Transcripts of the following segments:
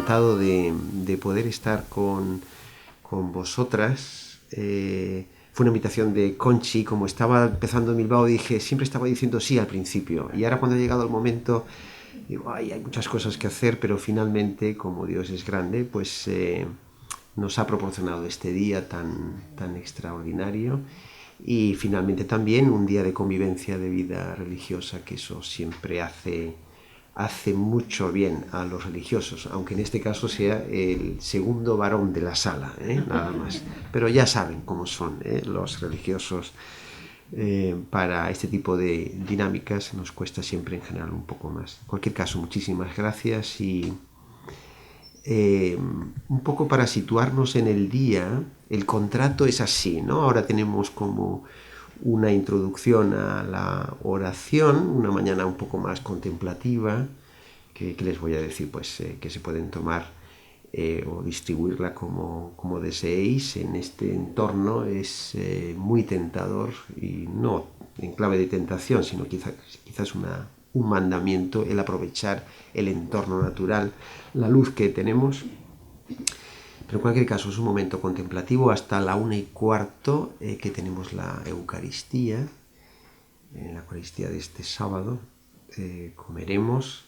encantado de poder estar con vosotras. Fue una invitación de Conchi. Como estaba empezando en Bilbao, dije, siempre estaba diciendo sí al principio. Y ahora cuando ha llegado el momento, digo, ay, hay muchas cosas que hacer, pero finalmente, como Dios es grande, pues nos ha proporcionado este día tan extraordinario. Y finalmente también un día de convivencia de vida religiosa, que eso siempre hace mucho bien a los religiosos, aunque en este caso sea el segundo varón de la sala, nada más. Pero ya saben cómo son los religiosos. Para este tipo de dinámicas nos cuesta siempre en general un poco más. En cualquier caso, muchísimas gracias y un poco para situarnos en el día, el contrato es así, ¿no? Ahora tenemos como una introducción a la oración, una mañana un poco más contemplativa, que les voy a decir, pues que se pueden tomar o distribuirla como deseéis. En este entorno es muy tentador, y no en clave de tentación, sino quizás un mandamiento, el aprovechar el entorno natural, la luz que tenemos. Pero en cualquier caso es un momento contemplativo hasta la 1:15 que tenemos la Eucaristía. En la Eucaristía de este sábado comeremos,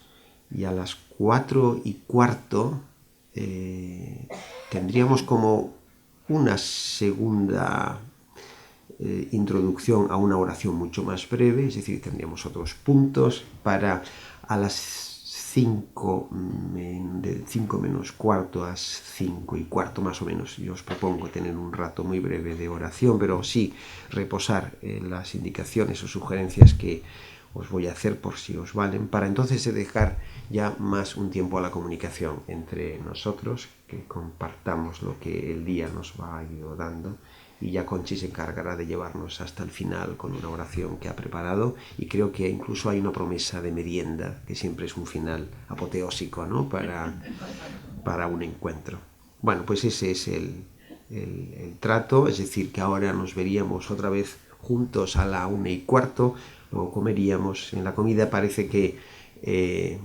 y a las 4:15 tendríamos como una segunda introducción a una oración mucho más breve, es decir, tendríamos otros puntos para a las 5, de 5 menos cuarto a 5:15 más o menos. Yo os propongo tener un rato muy breve de oración, pero sí reposar las indicaciones o sugerencias que os voy a hacer por si os valen, para entonces dejar ya más un tiempo a la comunicación entre nosotros, que compartamos lo que el día nos va dando, y ya Conchi se encargará de llevarnos hasta el final con una oración que ha preparado, y creo que incluso hay una promesa de merienda, que siempre es un final apoteósico, ¿no? para un encuentro. Bueno, pues ese es el trato, es decir, que ahora nos veríamos otra vez juntos a la 1:15, luego comeríamos. En la comida parece que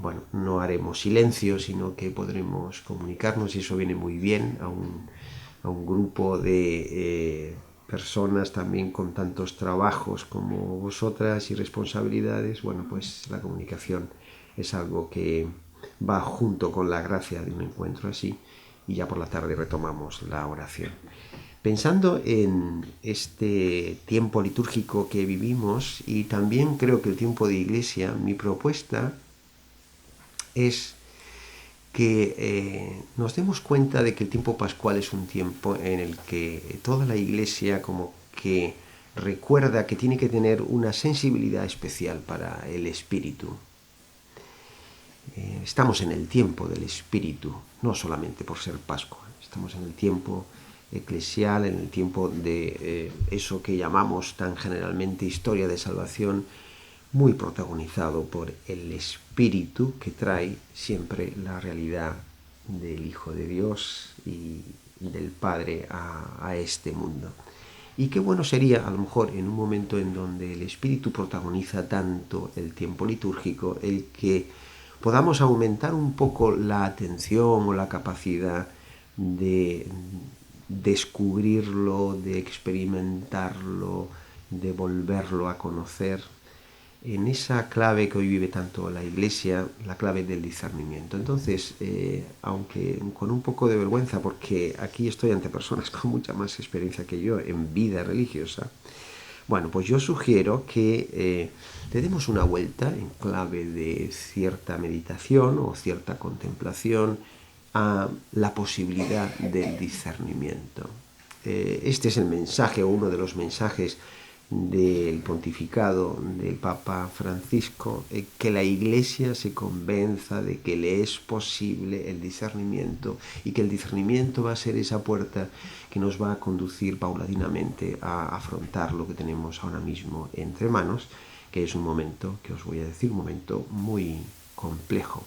bueno, no haremos silencio, sino que podremos comunicarnos, y eso viene muy bien a un grupo de personas también con tantos trabajos como vosotras y responsabilidades. Bueno, pues la comunicación es algo que va junto con la gracia de un encuentro así, y ya por la tarde retomamos la oración. Pensando en este tiempo litúrgico que vivimos, y también creo que el tiempo de iglesia, mi propuesta es que nos demos cuenta de que el tiempo pascual es un tiempo en el que toda la iglesia como que recuerda que tiene que tener una sensibilidad especial para el espíritu. Estamos en el tiempo del espíritu, no solamente por ser Pascua. Estamos en el tiempo eclesial, en el tiempo de eso que llamamos tan generalmente historia de salvación, muy protagonizado por el Espíritu, que trae siempre la realidad del Hijo de Dios y del Padre a este mundo. Y qué bueno sería, a lo mejor, en un momento en donde el Espíritu protagoniza tanto el tiempo litúrgico, el que podamos aumentar un poco la atención o la capacidad de descubrirlo, de experimentarlo, de volverlo a conocer, en esa clave que hoy vive tanto la Iglesia, la clave del discernimiento. Entonces, aunque con un poco de vergüenza, porque aquí estoy ante personas con mucha más experiencia que yo en vida religiosa, bueno, pues yo sugiero que le demos una vuelta en clave de cierta meditación o cierta contemplación a la posibilidad del discernimiento. Este es el mensaje, o uno de los mensajes del pontificado del Papa Francisco, que la Iglesia se convenza de que le es posible el discernimiento, y que el discernimiento va a ser esa puerta que nos va a conducir paulatinamente a afrontar lo que tenemos ahora mismo entre manos, que es un momento, que os voy a decir, un momento muy complejo,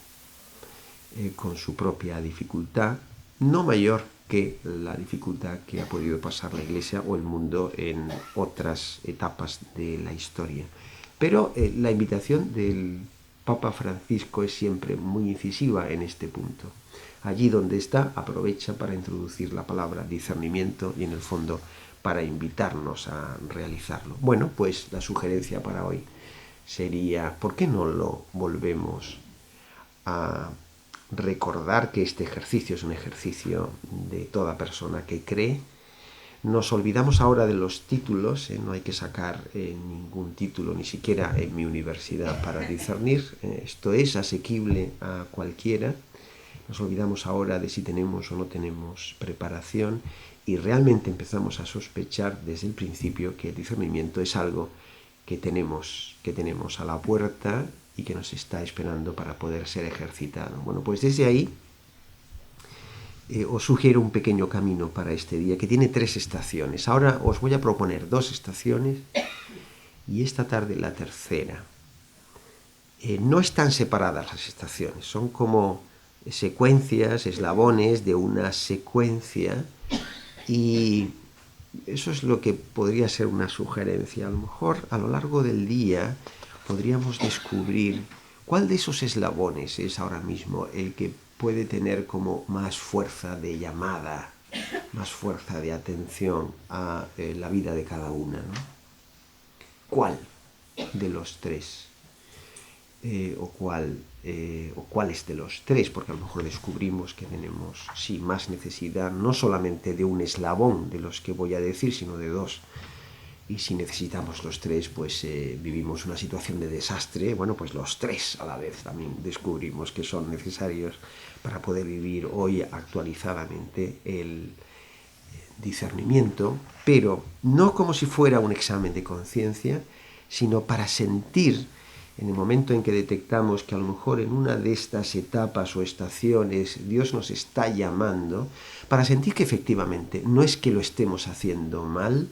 con su propia dificultad, no mayor que la dificultad que ha podido pasar la Iglesia o el mundo en otras etapas de la historia. Pero la invitación del Papa Francisco es siempre muy incisiva en este punto. allí donde está, aprovecha para introducir la palabra discernimiento y en el fondo para invitarnos a realizarlo. Bueno, pues la sugerencia para hoy sería, ¿por qué no lo volvemos a recordar que este ejercicio es un ejercicio de toda persona que cree? Nos olvidamos ahora de los títulos, no hay que sacar ningún título, ni siquiera en mi universidad, para discernir. Esto es asequible a cualquiera. Nos olvidamos ahora de si tenemos o no tenemos preparación y realmente empezamos a sospechar desde el principio que el discernimiento es algo que tenemos a la puerta y que nos está esperando para poder ser ejercitado. Bueno, pues desde ahí os sugiero un pequeño camino para este día que tiene 3 estaciones. Ahora os voy a proponer 2 estaciones y esta tarde la tercera. No están separadas las estaciones, son como secuencias, eslabones de una secuencia, y eso es lo que podría ser una sugerencia. A lo mejor a lo largo del día podríamos descubrir cuál de esos eslabones es ahora mismo el que puede tener como más fuerza de llamada, más fuerza de atención a la vida de cada una, ¿no? ¿Cuál de los 3? O cuáles de los 3, porque a lo mejor descubrimos que tenemos más necesidad no solamente de un eslabón de los que voy a decir, sino de 2. Y si necesitamos los 3, pues vivimos una situación de desastre. Bueno, pues los 3 a la vez también descubrimos que son necesarios para poder vivir hoy actualizadamente el discernimiento, pero no como si fuera un examen de conciencia, sino para sentir en el momento en que detectamos que a lo mejor en una de estas etapas o estaciones Dios nos está llamando, para sentir que efectivamente no es que lo estemos haciendo mal,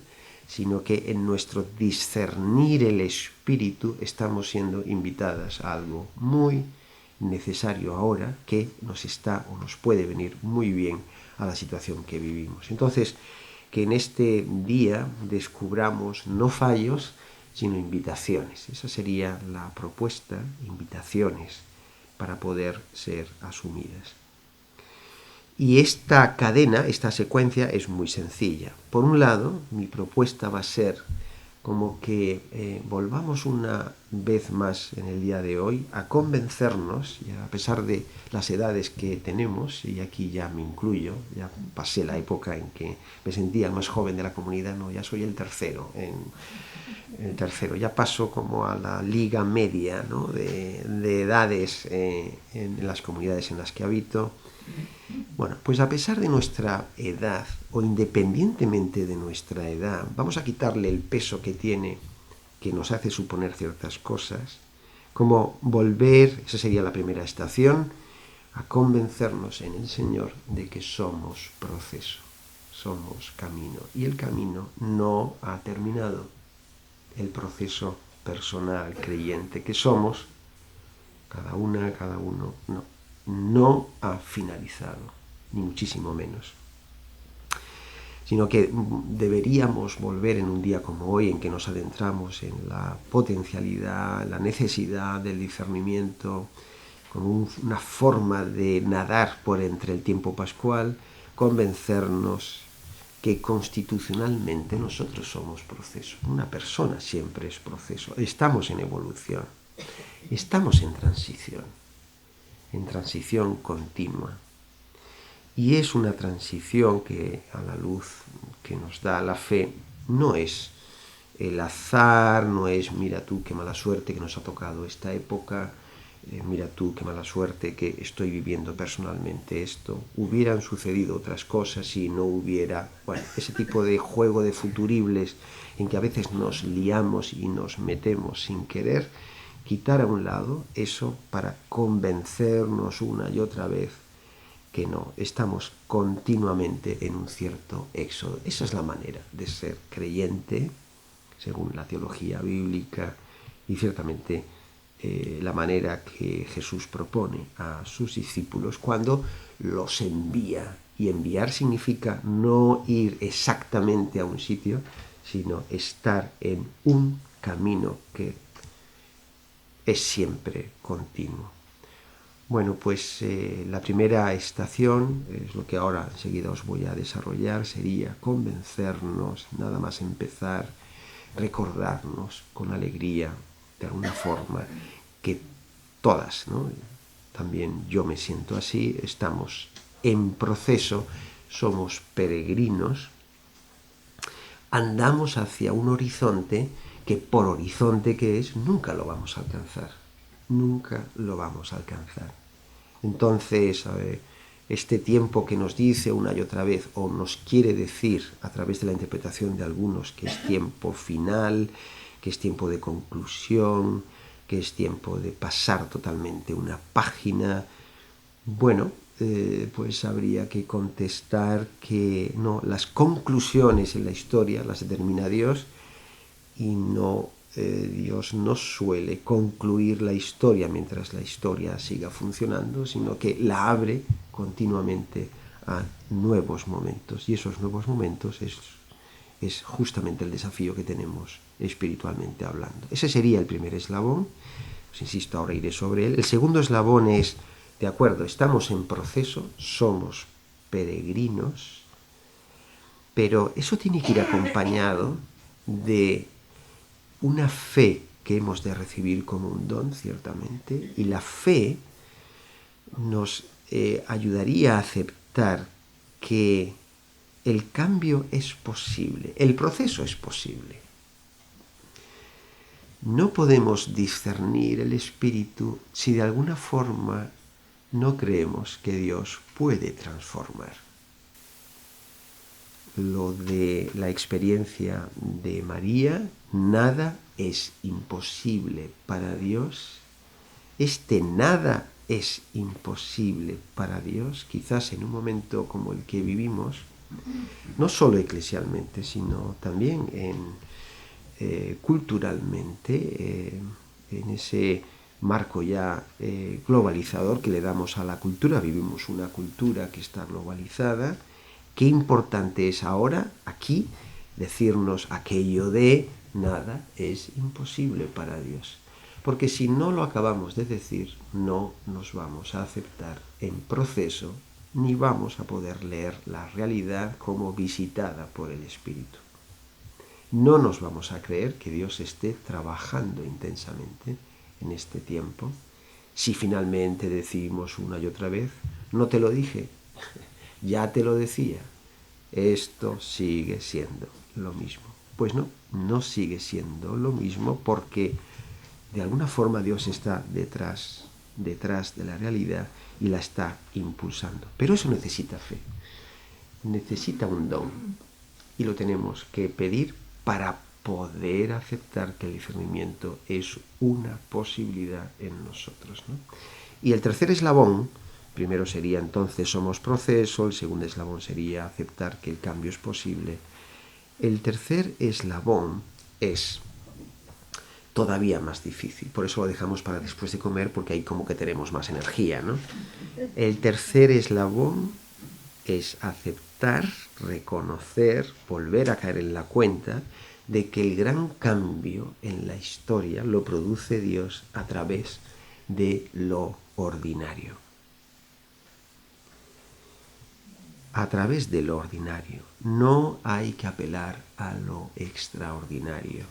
sino que en nuestro discernir el espíritu estamos siendo invitadas a algo muy necesario ahora que nos está o nos puede venir muy bien a la situación que vivimos. Entonces, que en este día descubramos no fallos, sino invitaciones. Esa sería la propuesta, invitaciones para poder ser asumidas. Y esta cadena, esta secuencia es muy sencilla. Por un lado, mi propuesta va a ser como que volvamos una vez más en el día de hoy a convencernos, y a pesar de las edades que tenemos, y aquí ya me incluyo, ya pasé la época en que me sentía el más joven de la comunidad, no, ya soy el tercero, ya paso como a la liga media, ¿no? de edades en las comunidades en las que habito. Bueno, pues a pesar de nuestra edad, o independientemente de nuestra edad, vamos a quitarle el peso que tiene, que nos hace suponer ciertas cosas, como volver, esa sería la primera estación, a convencernos en el Señor de que somos proceso, somos camino, y el camino no ha terminado. El proceso personal creyente que somos, cada una, cada uno, no ha finalizado, ni muchísimo menos. Sino que deberíamos volver en un día como hoy, en que nos adentramos en la potencialidad, la necesidad del discernimiento, como una forma de nadar por entre el tiempo pascual, convencernos que constitucionalmente nosotros somos proceso. Una persona siempre es proceso. Estamos en evolución, estamos en transición continua. Y es una transición que, a la luz que nos da la fe, no es el azar, no es mira tú qué mala suerte que nos ha tocado esta época, mira tú qué mala suerte que estoy viviendo personalmente esto, hubieran sucedido otras cosas si no hubiera, bueno, ese tipo de juego de futuribles en que a veces nos liamos y nos metemos sin querer, quitar a un lado eso para convencernos una y otra vez que no, estamos continuamente en un cierto éxodo. Esa es la manera de ser creyente, según la teología bíblica, y ciertamente la manera que Jesús propone a sus discípulos cuando los envía. Y enviar significa no ir exactamente a un sitio, sino estar en un camino que es siempre continuo. Bueno, pues la primera estación, es lo que ahora enseguida os voy a desarrollar, sería convencernos, nada más empezar, recordarnos con alegría, de alguna forma, que todas, ¿no? También yo me siento así, estamos en proceso, somos peregrinos, andamos hacia un horizonte que por horizonte que es, nunca lo vamos a alcanzar. Nunca lo vamos a alcanzar. Entonces, este tiempo que nos dice una y otra vez, o nos quiere decir a través de la interpretación de algunos, que es tiempo final, que es tiempo de conclusión, que es tiempo de pasar totalmente una página, bueno, pues habría que contestar que no, las conclusiones en la historia las determina Dios y no, Dios no suele concluir la historia mientras la historia siga funcionando, sino que la abre continuamente a nuevos momentos. Y esos nuevos momentos es justamente el desafío que tenemos espiritualmente hablando. Ese sería el primer eslabón. Pues insisto, ahora iré sobre él. El segundo eslabón es, de acuerdo, estamos en proceso, somos peregrinos, pero eso tiene que ir acompañado de una fe que hemos de recibir como un don, ciertamente, y la fe nos ayudaría a aceptar que el cambio es posible, el proceso es posible. No podemos discernir el espíritu si de alguna forma no creemos que Dios puede transformar. Lo de la experiencia de María, nada es imposible para Dios. Este nada es imposible para Dios, quizás en un momento como el que vivimos, no solo eclesialmente, sino también culturalmente, en ese marco ya globalizador que le damos a la cultura. Vivimos una cultura que está globalizada. Qué importante es ahora, aquí, decirnos aquello de nada es imposible para Dios. Porque si no lo acabamos de decir, no nos vamos a aceptar en proceso, ni vamos a poder leer la realidad como visitada por el Espíritu. No nos vamos a creer que Dios esté trabajando intensamente en este tiempo si finalmente decimos una y otra vez, no te lo dije, ya te lo decía, esto sigue siendo lo mismo. Pues no, no sigue siendo lo mismo porque de alguna forma Dios está detrás de la realidad y la está impulsando. Pero eso necesita fe, necesita un don y lo tenemos que pedir para poder aceptar que el discernimiento es una posibilidad en nosotros, ¿no? Y el tercer eslabón, primero sería entonces somos proceso, el segundo eslabón sería aceptar que el cambio es posible. El tercer eslabón es todavía más difícil, por eso lo dejamos para después de comer, porque ahí como que tenemos más energía, ¿no? El tercer eslabón es aceptar, reconocer, volver a caer en la cuenta de que el gran cambio en la historia lo produce Dios a través de lo ordinario. A través de lo ordinario. No hay que apelar a lo extraordinario.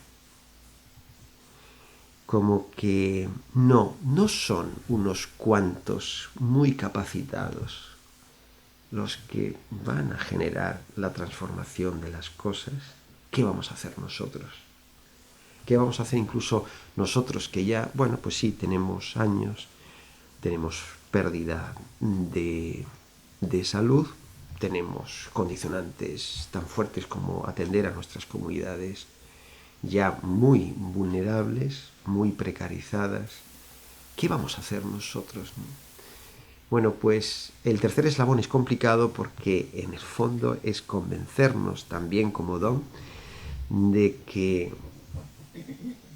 Como que no son unos cuantos muy capacitados los que van a generar la transformación de las cosas. ¿Qué vamos a hacer nosotros? ¿Qué vamos a hacer incluso nosotros que ya, bueno, pues sí, tenemos años, tenemos pérdida de salud, tenemos condicionantes tan fuertes como atender a nuestras comunidades ya muy vulnerables, muy precarizadas? ¿Qué vamos a hacer nosotros, no? Bueno, pues el tercer eslabón es complicado porque en el fondo es convencernos también como don de que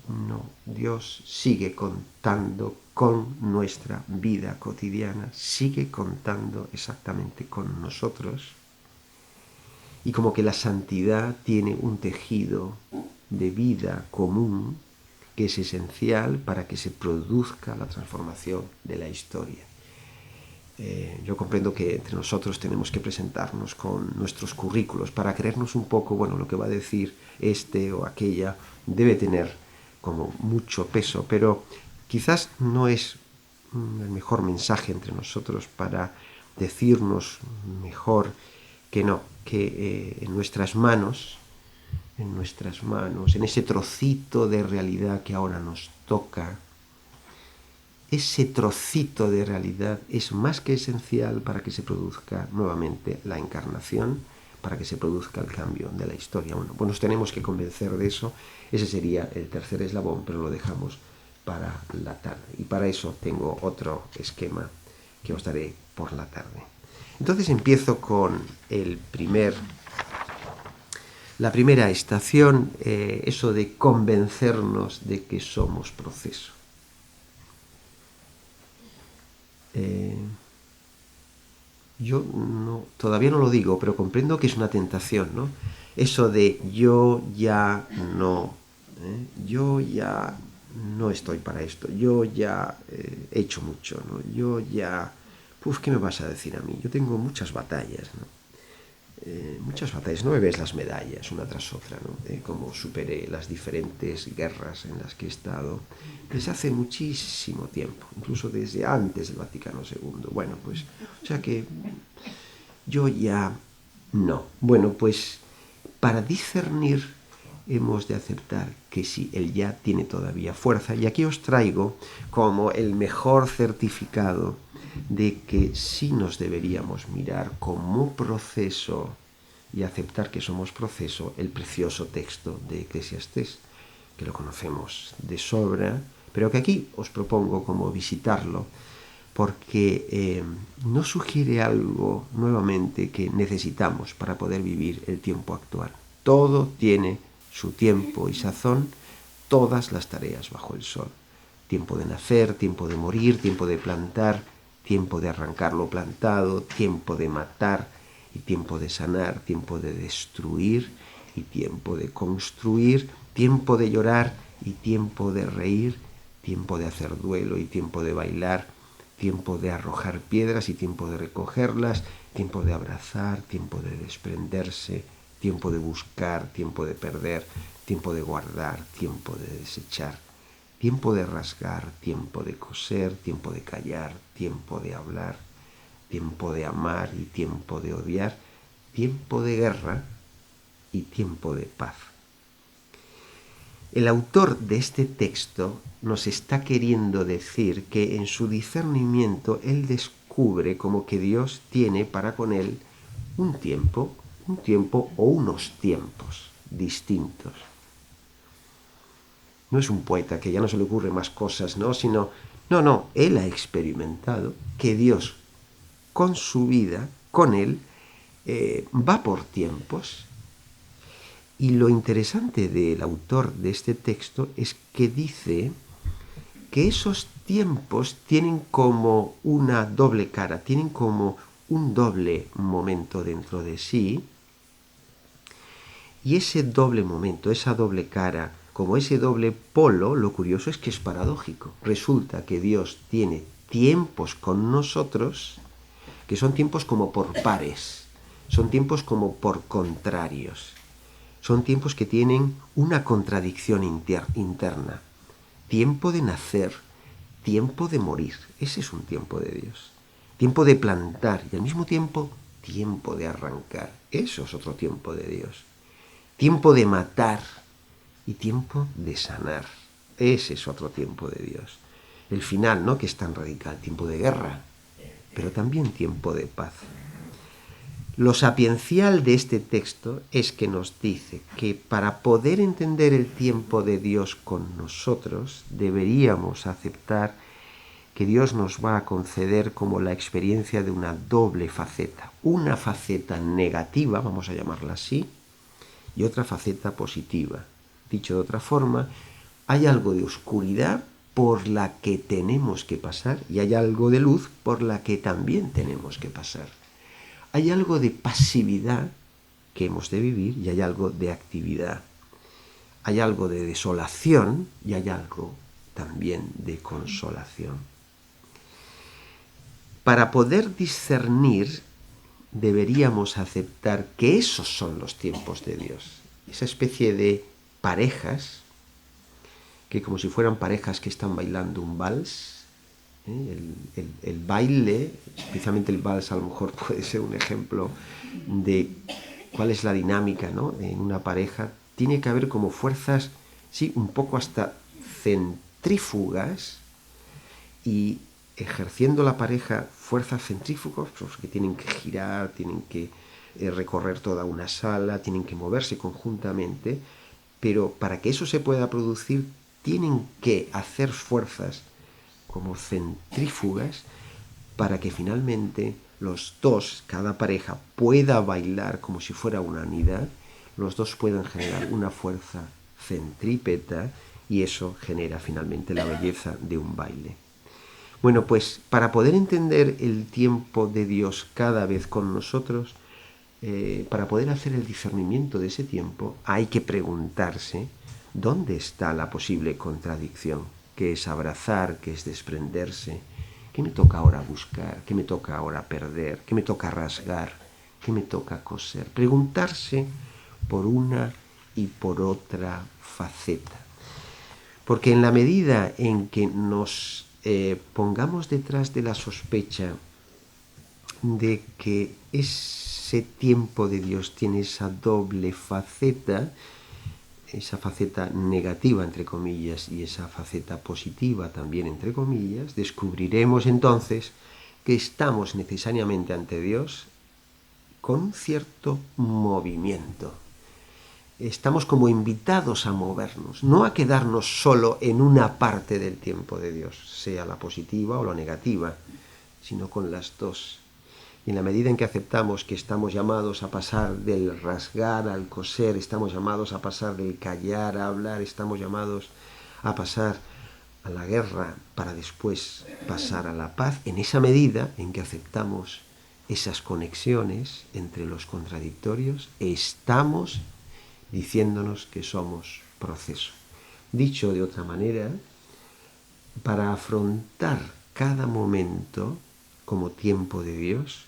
no, Dios sigue contando con nuestra vida cotidiana, sigue contando exactamente con nosotros, y como que la santidad tiene un tejido de vida común que es esencial para que se produzca la transformación de la historia. Yo comprendo que entre nosotros tenemos que presentarnos con nuestros currículos para creernos un poco, bueno, lo que va a decir este o aquella debe tener como mucho peso, pero quizás no es el mejor mensaje entre nosotros para decirnos mejor que no, que en nuestras manos, en ese trocito de realidad que ahora nos toca, ese trocito de realidad es más que esencial para que se produzca nuevamente la encarnación, para que se produzca el cambio de la historia. Bueno, pues nos tenemos que convencer de eso. Ese sería el tercer eslabón, pero lo dejamos para la tarde. Y para eso tengo otro esquema que os daré por la tarde. Entonces empiezo con la primera estación, eso de convencernos de que somos proceso. Yo todavía no lo digo, pero comprendo que es una tentación, ¿no? Eso de yo ya no, yo ya no estoy para esto, yo ya he hecho mucho, ¿no? Yo ya, ¿qué me vas a decir a mí? Yo tengo muchas batallas, ¿no? Muchas batallas, no me ves las medallas una tras otra, ¿no? Cómo superé las diferentes guerras en las que he estado desde hace muchísimo tiempo, incluso desde antes del Vaticano II. Bueno, pues, o sea que yo ya no. Bueno, pues para discernir hemos de aceptar que sí, el ya tiene todavía fuerza. Y aquí os traigo como el mejor certificado de que sí nos deberíamos mirar como proceso y aceptar que somos proceso el precioso texto de Eclesiastés, que lo conocemos de sobra, pero que aquí os propongo como visitarlo, porque nos sugiere algo nuevamente que necesitamos para poder vivir el tiempo actual. Todo tiene su tiempo y sazón, todas las tareas bajo el sol. Tiempo de nacer, tiempo de morir, tiempo de plantar, tiempo de arrancar lo plantado, tiempo de matar y tiempo de sanar, tiempo de destruir y tiempo de construir, tiempo de llorar y tiempo de reír, tiempo de hacer duelo y tiempo de bailar, tiempo de arrojar piedras y tiempo de recogerlas, tiempo de abrazar, tiempo de desprenderse, tiempo de buscar, tiempo de perder, tiempo de guardar, tiempo de desechar, tiempo de rasgar, tiempo de coser, tiempo de callar, tiempo de hablar, tiempo de amar y tiempo de odiar, tiempo de guerra y tiempo de paz. El autor de este texto nos está queriendo decir que en su discernimiento él descubre como que Dios tiene para con él un tiempo o unos tiempos distintos. No es un poeta que ya no se le ocurren más cosas, ¿no? No, él ha experimentado que Dios con su vida, con él, va por tiempos. Y lo interesante del autor de este texto es que dice que esos tiempos tienen como una doble cara, tienen como un doble momento dentro de sí. Y ese doble momento, esa doble cara, como ese doble polo, lo curioso es que es paradójico. Resulta que Dios tiene tiempos con nosotros que son tiempos como por pares, son tiempos como por contrarios. Son tiempos que tienen una contradicción interna. Tiempo de nacer, tiempo de morir. Ese es un tiempo de Dios. Tiempo de plantar y al mismo tiempo tiempo de arrancar. Eso es otro tiempo de Dios. Tiempo de matar y tiempo de sanar. Ese es otro tiempo de Dios. El final, ¿no? Que es tan radical. Tiempo de guerra, pero también tiempo de paz. Lo sapiencial de este texto es que nos dice que para poder entender el tiempo de Dios con nosotros, deberíamos aceptar que Dios nos va a conceder como la experiencia de una doble faceta. Una faceta negativa, vamos a llamarla así, y otra faceta positiva. Dicho de otra forma, hay algo de oscuridad por la que tenemos que pasar y hay algo de luz por la que también tenemos que pasar. Hay algo de pasividad que hemos de vivir y hay algo de actividad. Hay algo de desolación y hay algo también de consolación. Para poder discernir, deberíamos aceptar que esos son los tiempos de Dios. Esa especie de parejas, que como si fueran parejas que están bailando un vals, el baile, especialmente el vals, a lo mejor puede ser un ejemplo de cuál es la dinámica, ¿no? En una pareja tiene que haber como fuerzas, sí, un poco hasta centrífugas, y ejerciendo la pareja fuerzas centrífugas, pues, que tienen que girar, tienen que recorrer toda una sala, tienen que moverse conjuntamente, pero para que eso se pueda producir tienen que hacer fuerzas como centrífugas para que finalmente los dos, cada pareja, pueda bailar como si fuera una unidad, los dos puedan generar una fuerza centrípeta y eso genera finalmente la belleza de un baile. Bueno, pues para poder entender el tiempo de Dios cada vez con nosotros, para poder hacer el discernimiento de ese tiempo, hay que preguntarse dónde está la posible contradicción, qué es abrazar, qué es desprenderse, qué me toca ahora buscar, qué me toca ahora perder, qué me toca rasgar, qué me toca coser. Preguntarse por una y por otra faceta. Porque en la medida en que nos pongamos detrás de la sospecha de que ese tiempo de Dios tiene esa doble faceta, esa faceta negativa, entre comillas, y esa faceta positiva también, entre comillas, descubriremos entonces que estamos necesariamente ante Dios con un cierto movimiento. Estamos como invitados a movernos, no a quedarnos solo en una parte del tiempo de Dios, sea la positiva o la negativa, sino con las dos. Y en la medida en que aceptamos que estamos llamados a pasar del rasgar al coser, estamos llamados a pasar del callar a hablar, estamos llamados a pasar a la guerra para después pasar a la paz, en esa medida en que aceptamos esas conexiones entre los contradictorios, estamos diciéndonos que somos proceso. Dicho de otra manera, para afrontar cada momento como tiempo de Dios,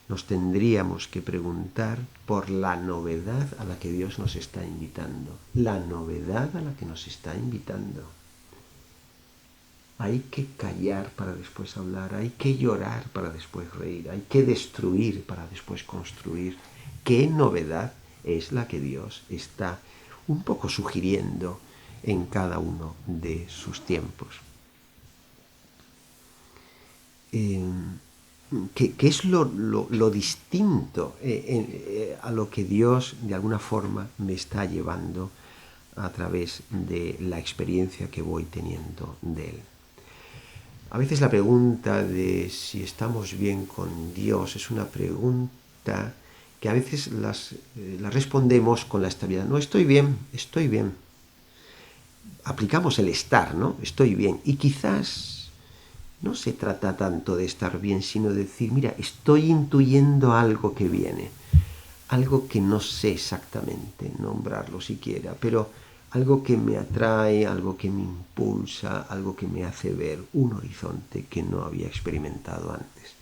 nos tendríamos que preguntar por la novedad a la que Dios nos está invitando. La novedad a la que nos está invitando. Hay que callar para después hablar, hay que llorar para después reír, hay que destruir para después construir. ¿Qué novedad es la que Dios está un poco sugiriendo en cada uno de sus tiempos? ¿Qué es lo distinto a lo que Dios de alguna forma me está llevando a través de la experiencia que voy teniendo de Él? A veces la pregunta de si estamos bien con Dios es una pregunta que a veces la respondemos con la estabilidad. No, estoy bien, estoy bien. Aplicamos el estar, ¿no? Estoy bien. Y quizás no se trata tanto de estar bien, sino de decir, mira, estoy intuyendo algo que viene. Algo que no sé exactamente nombrarlo siquiera, pero algo que me atrae, algo que me impulsa, algo que me hace ver un horizonte que no había experimentado antes.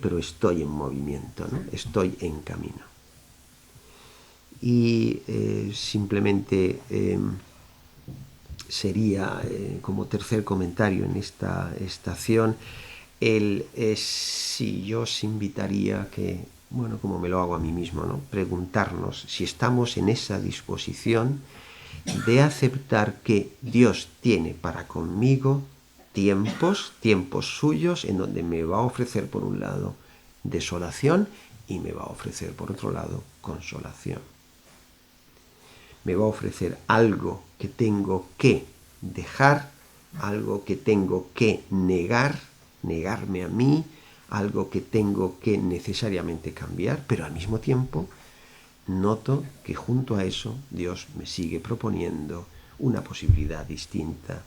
Pero estoy en movimiento, ¿no? Estoy en camino. Y simplemente sería, como tercer comentario en esta estación, si yo os invitaría a que, bueno, como me lo hago a mí mismo, ¿no? Preguntarnos si estamos en esa disposición de aceptar que Dios tiene para conmigo tiempos suyos en donde me va a ofrecer por un lado desolación y me va a ofrecer por otro lado consolación. Me va a ofrecer algo que tengo que dejar, algo que tengo que negarme a mí, algo que tengo que necesariamente cambiar, pero al mismo tiempo noto que junto a eso Dios me sigue proponiendo una posibilidad distinta,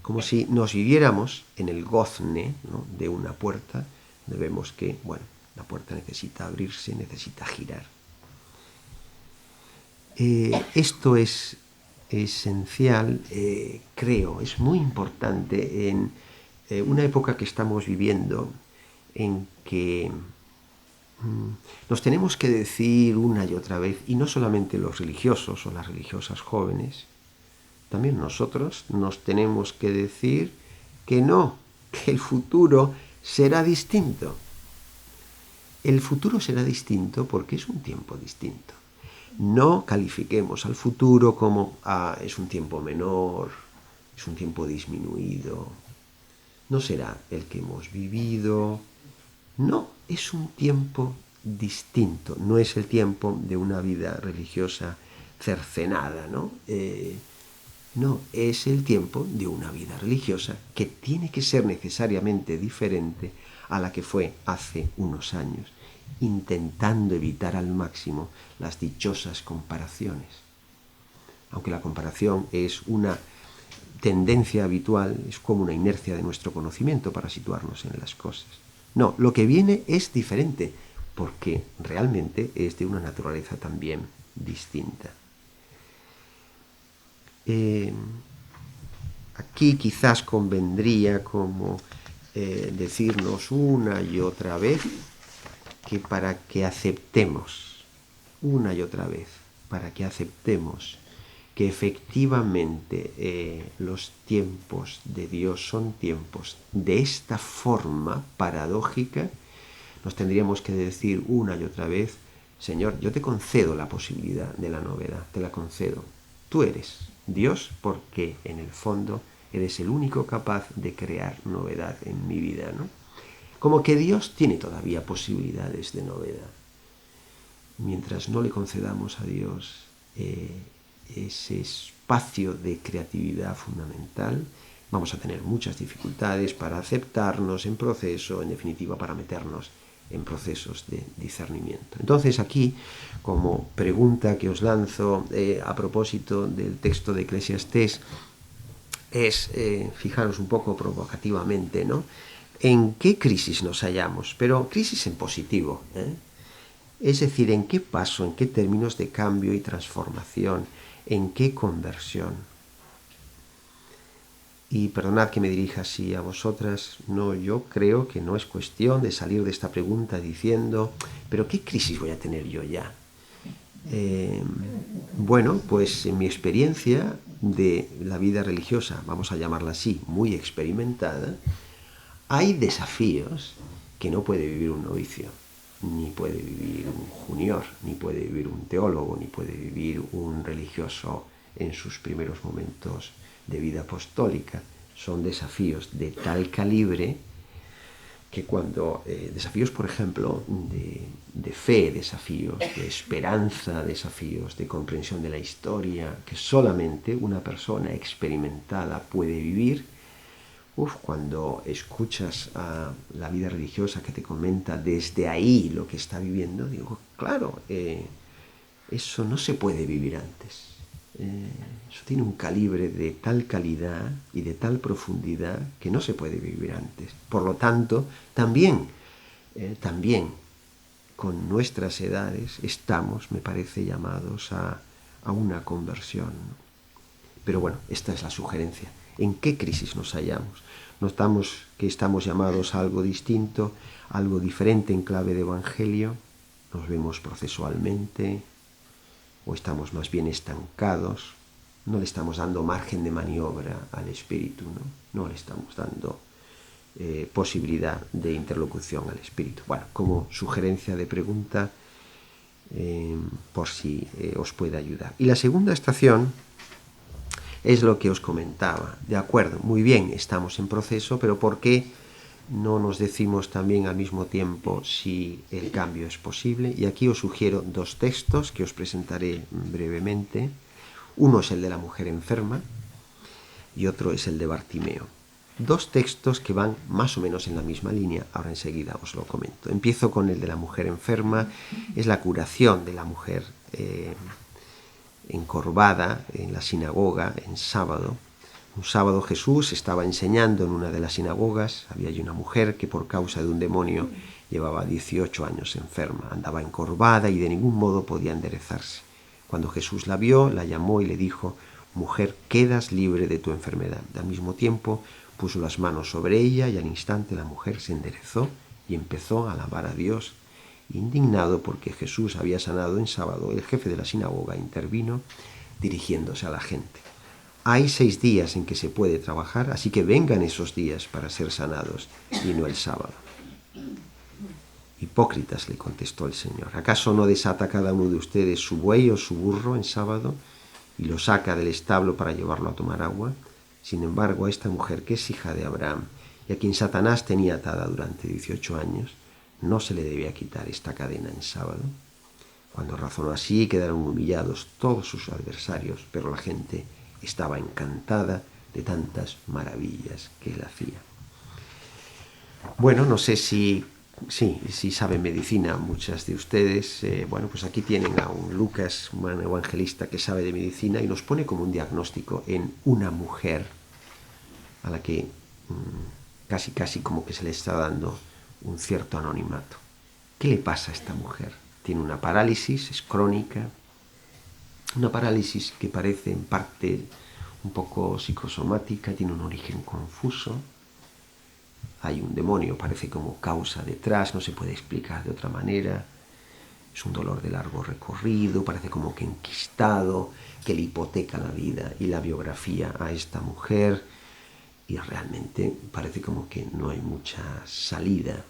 como si nos viviéramos en el gozne, ¿no?, de una puerta, donde vemos que, bueno, la puerta necesita abrirse, necesita girar. Esto es esencial, creo, es muy importante en una época que estamos viviendo en que nos tenemos que decir una y otra vez, y no solamente los religiosos o las religiosas jóvenes, también nosotros nos tenemos que decir que no, que el futuro será distinto. El futuro será distinto porque es un tiempo distinto. No califiquemos al futuro como es un tiempo menor, es un tiempo disminuido. No será el que hemos vivido. No, es un tiempo distinto. No es el tiempo de una vida religiosa cercenada, ¿no? No, es el tiempo de una vida religiosa que tiene que ser necesariamente diferente a la que fue hace unos años, intentando evitar al máximo las dichosas comparaciones. Aunque la comparación es una tendencia habitual, es como una inercia de nuestro conocimiento para situarnos en las cosas. No, lo que viene es diferente, porque realmente es de una naturaleza también distinta. Aquí quizás convendría como decirnos una y otra vez que para que aceptemos, una y otra vez, para que aceptemos que efectivamente los tiempos de Dios son tiempos de esta forma paradójica, nos tendríamos que decir una y otra vez, Señor, yo te concedo la posibilidad de la novedad, te la concedo. Tú eres Dios porque en el fondo eres el único capaz de crear novedad en mi vida, ¿no? Como que Dios tiene todavía posibilidades de novedad. Mientras no le concedamos a Dios ese espacio de creatividad fundamental, vamos a tener muchas dificultades para aceptarnos en proceso, en definitiva para meternos en procesos de discernimiento. Entonces aquí, como pregunta que os lanzo a propósito del texto de Eclesiastés, es, fijaros un poco provocativamente, ¿no? ¿En qué crisis nos hallamos? Pero crisis en positivo, ¿eh? Es decir, ¿en qué paso, en qué términos de cambio y transformación, en qué conversión? Y perdonad que me dirija así a vosotras, no, yo creo que no es cuestión de salir de esta pregunta diciendo, ¿pero qué crisis voy a tener yo ya? Bueno, pues en mi experiencia de la vida religiosa, vamos a llamarla así, muy experimentada, hay desafíos que no puede vivir un novicio, ni puede vivir un junior, ni puede vivir un teólogo, ni puede vivir un religioso en sus primeros momentos de vida apostólica. Son desafíos de tal calibre que cuando desafíos, por ejemplo, de fe, desafíos de esperanza, desafíos de comprensión de la historia, que solamente una persona experimentada puede vivir, cuando escuchas a la vida religiosa que te comenta desde ahí lo que está viviendo, digo, claro, eso no se puede vivir antes. Eso tiene un calibre de tal calidad y de tal profundidad que no se puede vivir antes. Por lo tanto, también con nuestras edades estamos, me parece, llamados a una conversión. Pero bueno, esta es la sugerencia. ¿En qué crisis nos hallamos? ¿Notamos que estamos llamados a algo distinto, algo diferente en clave de evangelio? ¿Nos vemos procesualmente? ¿O estamos más bien estancados? No le estamos dando margen de maniobra al espíritu, ¿no? No le estamos dando posibilidad de interlocución al espíritu. Bueno, como sugerencia de pregunta, por si os puede ayudar. Y la segunda estación es lo que os comentaba. De acuerdo, muy bien, estamos en proceso, pero ¿por qué no nos decimos también al mismo tiempo si el cambio es posible? Y aquí os sugiero dos textos que os presentaré brevemente. Uno es el de la mujer enferma y otro es el de Bartimeo. Dos textos que van más o menos en la misma línea, ahora enseguida os lo comento. Empiezo con el de la mujer enferma, es la curación de la mujer encorvada en la sinagoga en sábado. Un sábado Jesús estaba enseñando en una de las sinagogas, había allí una mujer que por causa de un demonio llevaba 18 años enferma, andaba encorvada y de ningún modo podía enderezarse. Cuando Jesús la vio, la llamó y le dijo, mujer, quedas libre de tu enfermedad. Al mismo tiempo Puso las manos sobre ella y al instante la mujer se enderezó y empezó a alabar a Dios. Indignado porque Jesús había sanado en sábado, el jefe de la sinagoga intervino dirigiéndose a la gente. Hay 6 días en que se puede trabajar, así que vengan esos días para ser sanados y no el sábado. Hipócritas, le contestó el Señor, ¿acaso no desata cada uno de ustedes su buey o su burro en sábado y lo saca del establo para llevarlo a tomar agua? Sin embargo, a esta mujer, que es hija de Abraham y a quien Satanás tenía atada durante 18 años, no se le debía quitar esta cadena en sábado. Cuando razonó así, quedaron humillados todos sus adversarios, pero la gente estaba encantada de tantas maravillas que él hacía. Bueno, no sé si saben medicina muchas de ustedes. Bueno, pues aquí tienen a un Lucas, un evangelista que sabe de medicina, y nos pone como un diagnóstico en una mujer a la que casi como que se le está dando un cierto anonimato. ¿Qué le pasa a esta mujer? Tiene una parálisis, es crónica, una parálisis que parece en parte un poco psicosomática, tiene un origen confuso. Hay un demonio, parece como causa detrás, no se puede explicar de otra manera. Es un dolor de largo recorrido, parece como que enquistado, que le hipoteca la vida y la biografía a esta mujer. Y realmente parece como que no hay mucha salida.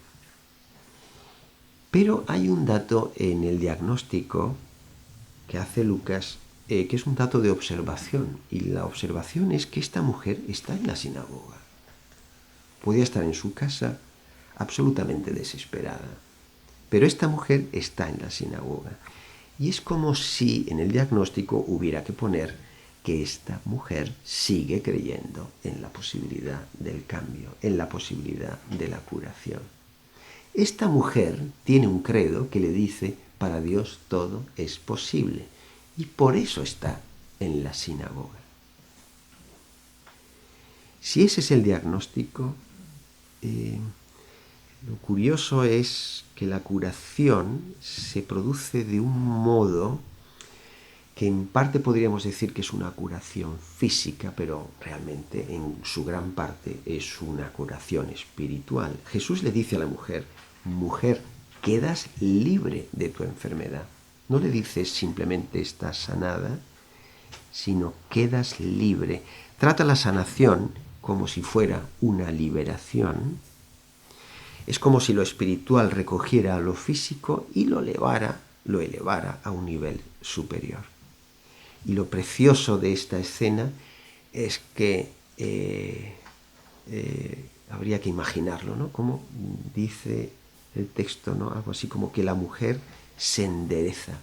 Pero hay un dato en el diagnóstico que hace Lucas, que es un dato de observación. Y la observación es que esta mujer está en la sinagoga. Podía estar en su casa absolutamente desesperada. Pero esta mujer está en la sinagoga. Y es como si en el diagnóstico hubiera que poner que esta mujer sigue creyendo en la posibilidad del cambio, en la posibilidad de la curación. Esta mujer tiene un credo que le dice, para Dios todo es posible. Y por eso está en la sinagoga. Si ese es el diagnóstico, lo curioso es que la curación se produce de un modo que en parte podríamos decir que es una curación física, pero realmente en su gran parte es una curación espiritual. Jesús le dice a la mujer, mujer, quedas libre de tu enfermedad. No le dice simplemente estás sanada, sino quedas libre. Trata la sanación como si fuera una liberación. Es como si lo espiritual recogiera a lo físico y lo elevara a un nivel superior. Y lo precioso de esta escena es que habría que imaginarlo, ¿no? Como dice el texto, ¿no? Algo así como que la mujer se endereza.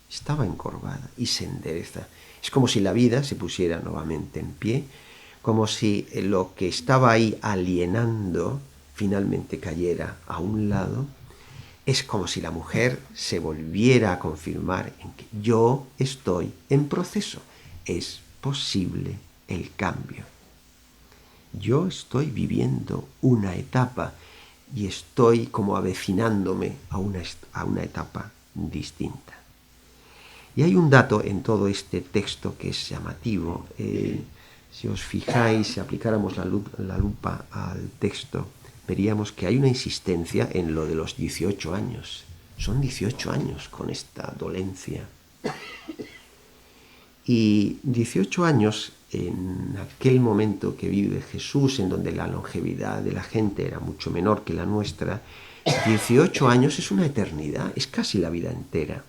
Estaba encorvada y se endereza. Es como si la vida se pusiera nuevamente en pie, como si lo que estaba ahí alienando finalmente cayera a un lado. Es como si la mujer se volviera a confirmar en que yo estoy en proceso. Es posible el cambio. Yo estoy viviendo una etapa y estoy como avecinándome a una etapa distinta. Y hay un dato en todo este texto que es llamativo. Si os fijáis, si aplicáramos la lupa al texto, veríamos que hay una insistencia en lo de los 18 años. Son 18 años con esta dolencia. Y 18 años en aquel momento que vive Jesús, en donde la longevidad de la gente era mucho menor que la nuestra, 18 años es una eternidad, es casi la vida entera.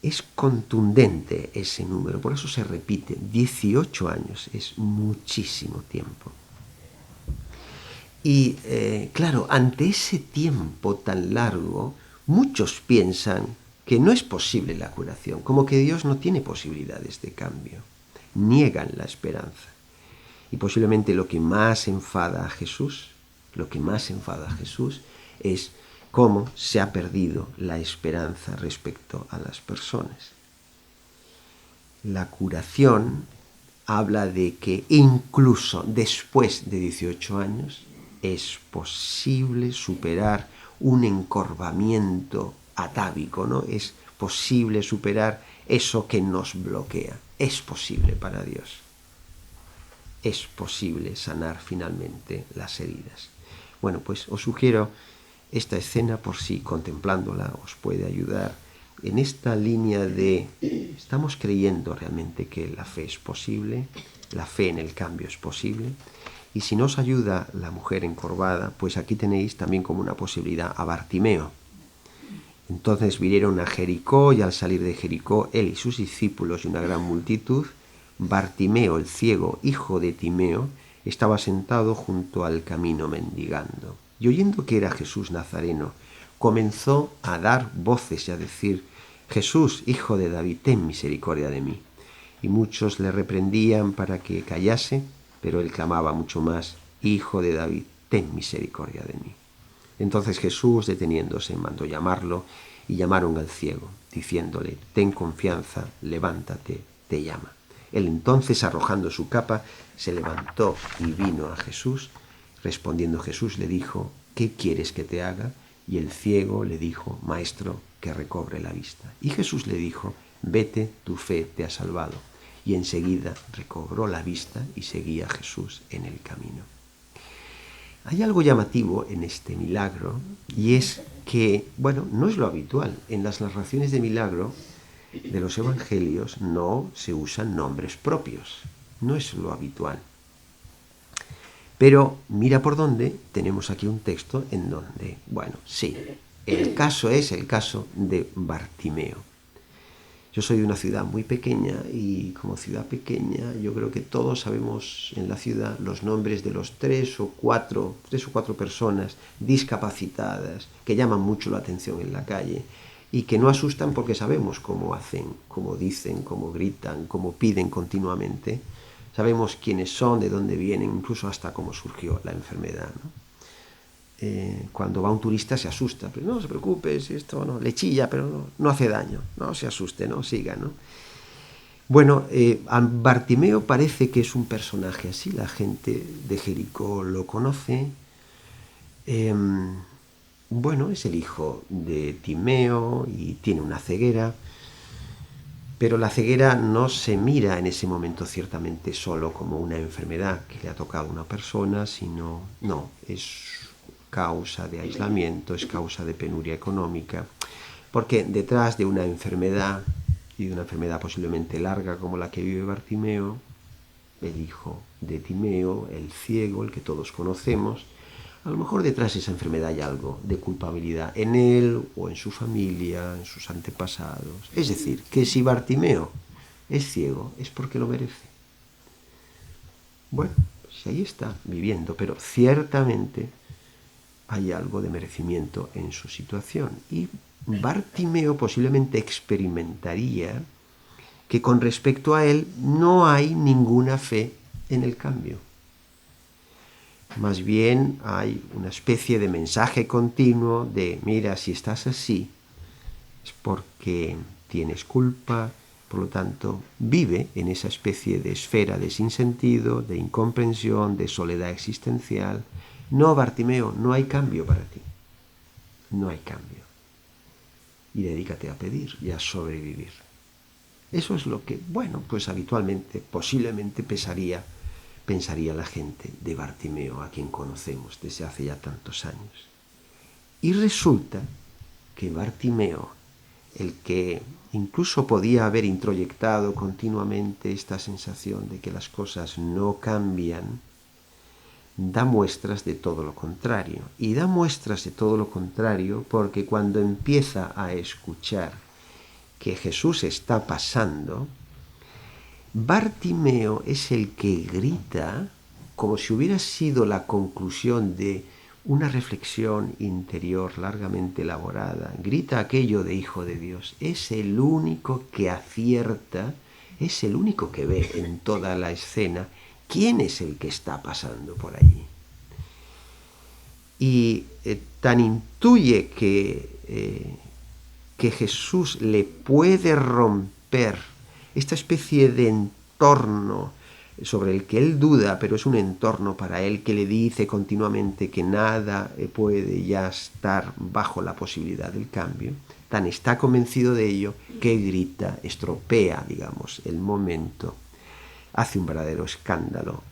Es contundente ese número, por eso se repite. 18 años es muchísimo tiempo. Y claro, ante ese tiempo tan largo, muchos piensan que no es posible la curación, como que Dios no tiene posibilidades de cambio. Niegan la esperanza. Y posiblemente lo que más enfada a Jesús es cómo se ha perdido la esperanza respecto a las personas. La curación habla de que incluso después de 18 años es posible superar un encorvamiento atávico, ¿no? Es posible superar eso que nos bloquea. Es posible para Dios. es posible sanar finalmente las heridas. Bueno, pues os sugiero esta escena por si contemplándola os puede ayudar en esta línea de estamos creyendo realmente que la fe es posible, la fe en el cambio es posible. Y si nos ayuda la mujer encorvada, pues aquí tenéis también como una posibilidad a Bartimeo. Entonces vinieron a Jericó y al salir de Jericó, él y sus discípulos y una gran multitud, Bartimeo, el ciego, hijo de Timeo, estaba sentado junto al camino mendigando. Y oyendo que era Jesús Nazareno, comenzó a dar voces y a decir, Jesús, hijo de David, ten misericordia de mí. Y muchos le reprendían para que callase, pero él clamaba mucho más, Hijo de David, ten misericordia de mí. Entonces Jesús, deteniéndose, mandó llamarlo, y llamaron al ciego, diciéndole, ten confianza, levántate, te llama. Él entonces, arrojando su capa, se levantó y vino a Jesús. Respondiendo Jesús le dijo, ¿qué quieres que te haga? Y el ciego le dijo, Maestro, que recobre la vista. Y Jesús le dijo, vete, tu fe te ha salvado. Y enseguida recobró la vista y seguía a Jesús en el camino. Hay algo llamativo en este milagro y es que, bueno, no es lo habitual. En las narraciones de milagro de los evangelios no se usan nombres propios. No es lo habitual. Pero mira por dónde tenemos aquí un texto en donde, bueno, sí, el caso es el caso de Bartimeo. Yo soy de una ciudad muy pequeña y como ciudad pequeña yo creo que todos sabemos en la ciudad los nombres de los tres o cuatro personas discapacitadas que llaman mucho la atención en la calle y que no asustan porque sabemos cómo hacen, cómo dicen, cómo gritan, cómo piden continuamente. Sabemos quiénes son, de dónde vienen, incluso hasta cómo surgió la enfermedad, ¿no? Cuando va un turista se asusta, pero no se preocupe, si esto no, le chilla, pero no hace daño, no se asuste, no siga, ¿no? Bueno, Bartimeo parece que es un personaje así, la gente de Jericó lo conoce. Bueno, es el hijo de Timeo y tiene una ceguera, pero la ceguera no se mira en ese momento ciertamente solo como una enfermedad que le ha tocado a una persona, sino, no, es causa de aislamiento, es causa de penuria económica, porque detrás de una enfermedad, y de una enfermedad posiblemente larga como la que vive Bartimeo, el hijo de Timeo, el ciego, el que todos conocemos, a lo mejor detrás de esa enfermedad hay algo de culpabilidad en él o en su familia, en sus antepasados. Es decir, que si Bartimeo es ciego es porque lo merece. Bueno, pues ahí está viviendo, pero ciertamente hay algo de merecimiento en su situación. Y Bartimeo posiblemente experimentaría que con respecto a él no hay ninguna fe en el cambio. Más bien hay una especie de mensaje continuo de, mira, si estás así, es porque tienes culpa, por lo tanto, vive en esa especie de esfera de sinsentido, de incomprensión, de soledad existencial. No, Bartimeo, no hay cambio para ti. No hay cambio. Y dedícate a pedir y a sobrevivir. Eso es lo que, bueno, pues habitualmente, posiblemente pensaría la gente de Bartimeo, a quien conocemos desde hace ya tantos años. Y resulta que Bartimeo, el que incluso podía haber introyectado continuamente esta sensación de que las cosas no cambian, da muestras de todo lo contrario. Y da muestras de todo lo contrario porque cuando empieza a escuchar que Jesús está pasando, Bartimeo es el que grita como si hubiera sido la conclusión de una reflexión interior largamente elaborada. Grita aquello de Hijo de Dios. Es el único que acierta, es el único que ve en toda la escena quién es el que está pasando por allí. Y tan intuye que Jesús le puede romper esta especie de entorno sobre el que él duda, pero es un entorno para él que le dice continuamente que nada puede ya estar bajo la posibilidad del cambio, tan está convencido de ello que grita, estropea, digamos, el momento, hace un verdadero escándalo,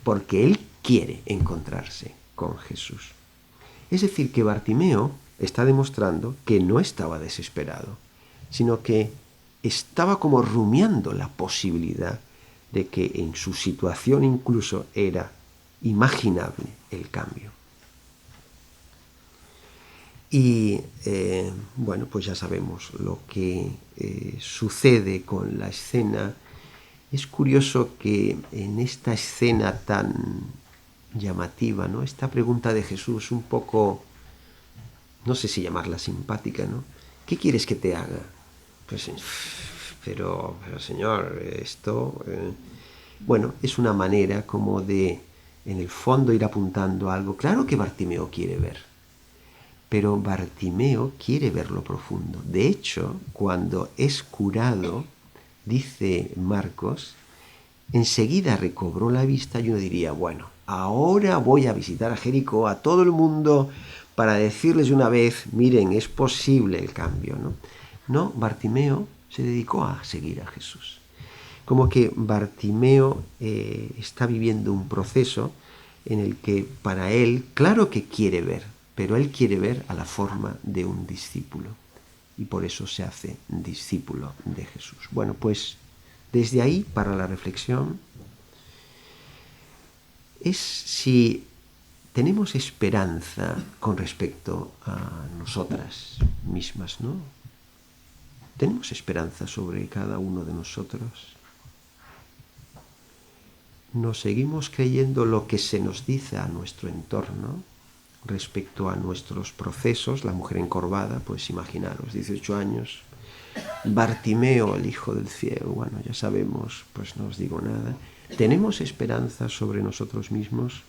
porque él quiere encontrarse con Jesús. Es decir, que Bartimeo está demostrando que no estaba desesperado, sino que estaba como rumiando la posibilidad de que en su situación incluso era imaginable el cambio. Y bueno, pues ya sabemos lo que sucede con la escena. Es curioso que en esta escena tan llamativa, ¿no? Esta pregunta de Jesús un poco, no sé si llamarla simpática, ¿no? ¿Qué quieres que te haga? Pues, pero Señor, esto... Bueno, es una manera como de, en el fondo, ir apuntando a algo. Claro que Bartimeo quiere ver, pero Bartimeo quiere ver lo profundo. De hecho, cuando es curado, dice Marcos, enseguida recobró la vista y uno diría, bueno, ahora voy a visitar a Jericó, a todo el mundo, para decirles de una vez, miren, es posible el cambio, ¿no? No, Bartimeo se dedicó a seguir a Jesús. Como que Bartimeo está viviendo un proceso en el que para él, claro que quiere ver, pero él quiere ver a la forma de un discípulo. Y por eso se hace discípulo de Jesús. Bueno, pues desde ahí, para la reflexión, es si tenemos esperanza con respecto a nosotras mismas, ¿no? ¿Tenemos esperanza sobre cada uno de nosotros? ¿Nos seguimos creyendo lo que se nos dice a nuestro entorno respecto a nuestros procesos? La mujer encorvada, pues imaginaros, 18 años. Bartimeo, el hijo del ciego, bueno, ya sabemos, pues no os digo nada. ¿Tenemos esperanza sobre nosotros mismos?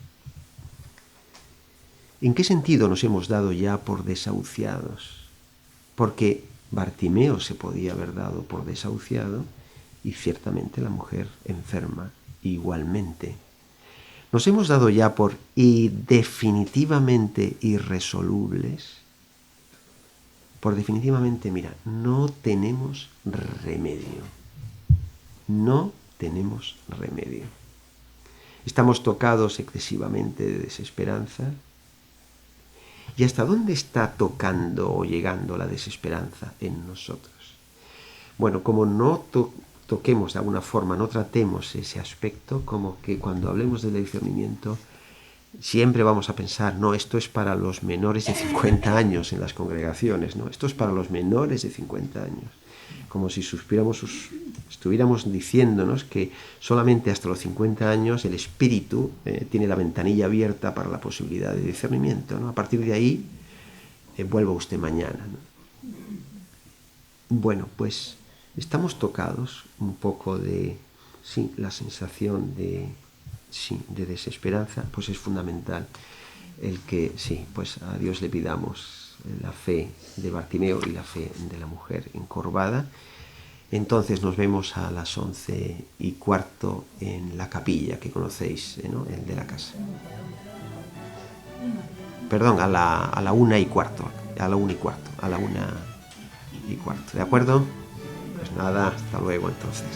¿En qué sentido nos hemos dado ya por desahuciados? Porque Bartimeo se podía haber dado por desahuciado y ciertamente la mujer enferma igualmente. Nos hemos dado ya por definitivamente irresolubles. Por definitivamente, mira, no tenemos remedio. No tenemos remedio. Estamos tocados excesivamente de desesperanza. ¿Y hasta dónde está tocando o llegando la desesperanza en nosotros? Bueno, como no toquemos de alguna forma, no tratemos ese aspecto, como que cuando hablemos del discernimiento, siempre vamos a pensar, no, esto es para los menores de 50 años en las congregaciones, ¿no? Esto es para los menores de 50 años. Como si estuviéramos diciéndonos que solamente hasta los 50 años el espíritu tiene la ventanilla abierta para la posibilidad de discernimiento, ¿no? A partir de ahí, vuelva usted mañana, ¿no? Bueno, pues estamos tocados un poco de, sí, la sensación de desesperanza, pues es fundamental el que, sí, pues a Dios le pidamos la fe de Bartimeo y la fe de la mujer encorvada. Entonces nos vemos a las 11:15 en la capilla que conocéis, ¿no? El de la casa. Perdón, a la 1:15, a la 1:15, a la 1:15, ¿de acuerdo? Pues nada, hasta luego entonces.